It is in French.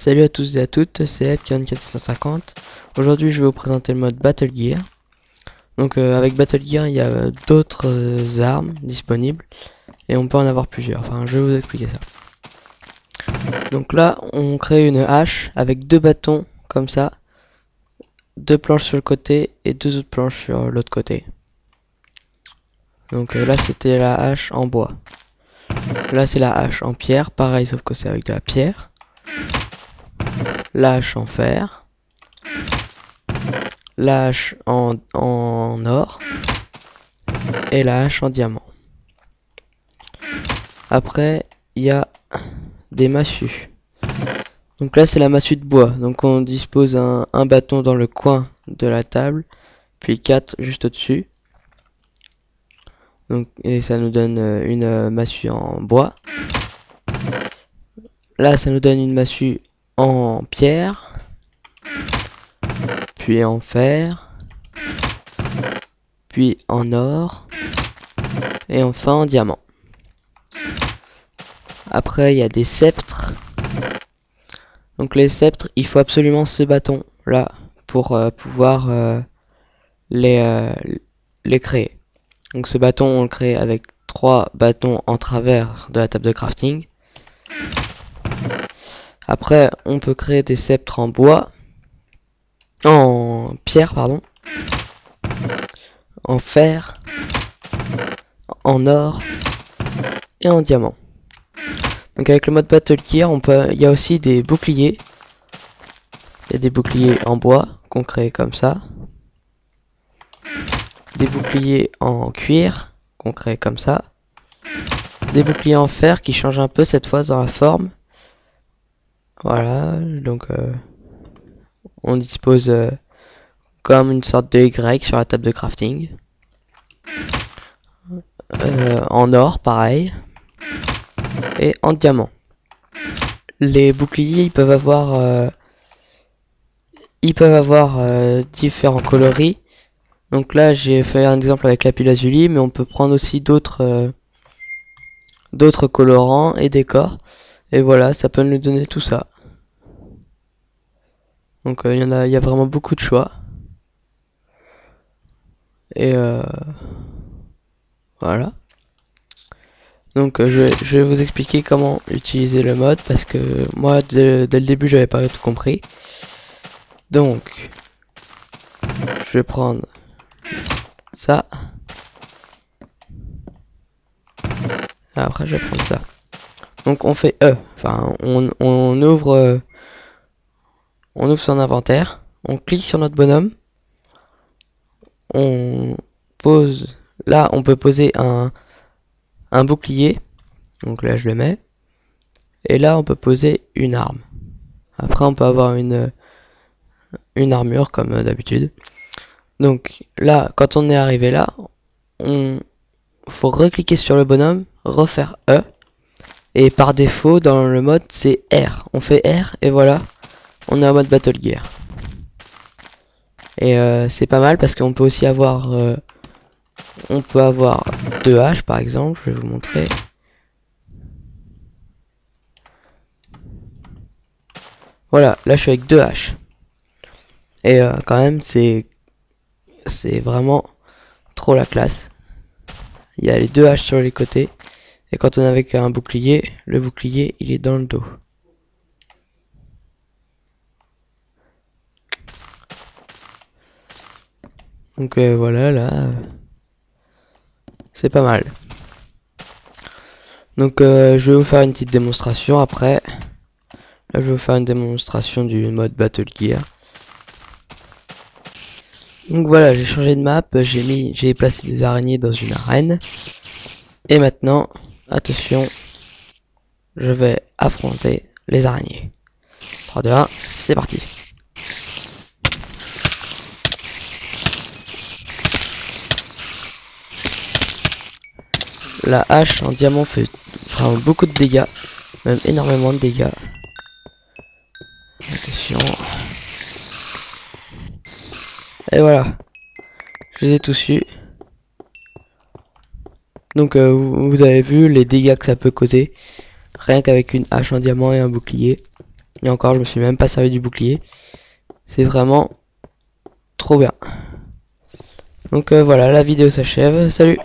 Salut à tous et à toutes, c'est Edkion450. Aujourd'hui je vais vous présenter le mode Battle Gear. Donc avec Battle Gear il y a d'autres armes disponibles et on peut en avoir plusieurs. Enfin je vais vous expliquer ça. Donc là on crée une hache avec deux bâtons comme ça, deux planches sur le côté et deux autres planches sur l'autre côté. Donc là c'était la hache en bois. Là c'est la hache en pierre, pareil sauf que c'est avec de la pierre. La hache en fer. La hache en or. Et la hache en diamant. Après il y a des massues. Donc là c'est la massue de bois. Donc on dispose un bâton dans le coin de la table. Puis 4 juste au-dessus. Donc, et ça nous donne une massue en bois. Là ça nous donne une massue en pierre. Puis en fer. Puis en or. Et enfin en diamant. Après il y a des sceptres. Donc les sceptres, il faut absolument ce bâton là pour pouvoir les créer. Donc ce bâton on le crée avec 3 bâtons en travers de la table de crafting. Après on peut créer des sceptres en bois, en pierre pardon, en fer, en or et en diamant. Donc avec le mode Battle Gear, il y a aussi des boucliers. Il y a des boucliers en bois qu'on crée comme ça. Des boucliers en cuir qu'on crée comme ça. Des boucliers en fer qui changent un peu cette fois dans la forme. Voilà, donc on dispose comme une sorte de Y sur la table de crafting. En or, pareil. Et en diamant. Les boucliers, ils peuvent avoir différents coloris. Donc là, j'ai fait un exemple avec lapis lazuli, mais on peut prendre aussi d'autres colorants et décors. Et voilà, ça peut nous donner tout ça. Donc il y a vraiment beaucoup de choix. Et voilà. Donc je vais vous expliquer comment utiliser le mode parce que moi dès le début j'avais pas tout compris. Donc je vais prendre ça. Et après je vais prendre ça. Donc on fait enfin on ouvre son inventaire, on clique sur notre bonhomme, on pose, là on peut poser un bouclier, donc là je le mets, et là on peut poser une arme. Après on peut avoir une armure comme d'habitude. Donc là quand on est arrivé là, on faut recliquer sur le bonhomme, refaire E, et par défaut dans le mode c'est R. On fait R et voilà, on est en mode Battle Gear. Et c'est pas mal parce qu'on peut aussi avoir on peut avoir 2 haches par exemple, je vais vous montrer. Voilà, là je suis avec 2 haches. Et quand même c'est vraiment trop la classe. Il y a les 2 haches sur les côtés. Et quand on est avec un bouclier, le bouclier il est dans le dos. Donc voilà, là c'est pas mal. Donc je vais vous faire une petite démonstration après. Là je vais vous faire une démonstration du mode Battle Gear. Donc voilà, j'ai changé de map, j'ai placé des araignées dans une arène. Et maintenant, attention, je vais affronter les araignées. 3, 2, 1, c'est parti. La hache en diamant fait vraiment beaucoup de dégâts, même énormément de dégâts. Attention. Et voilà, je les ai tous eus. Donc vous avez vu les dégâts que ça peut causer, rien qu'avec une hache en diamant et un bouclier. Et encore, je me suis même pas servi du bouclier. C'est vraiment trop bien. Donc voilà, la vidéo s'achève. Salut!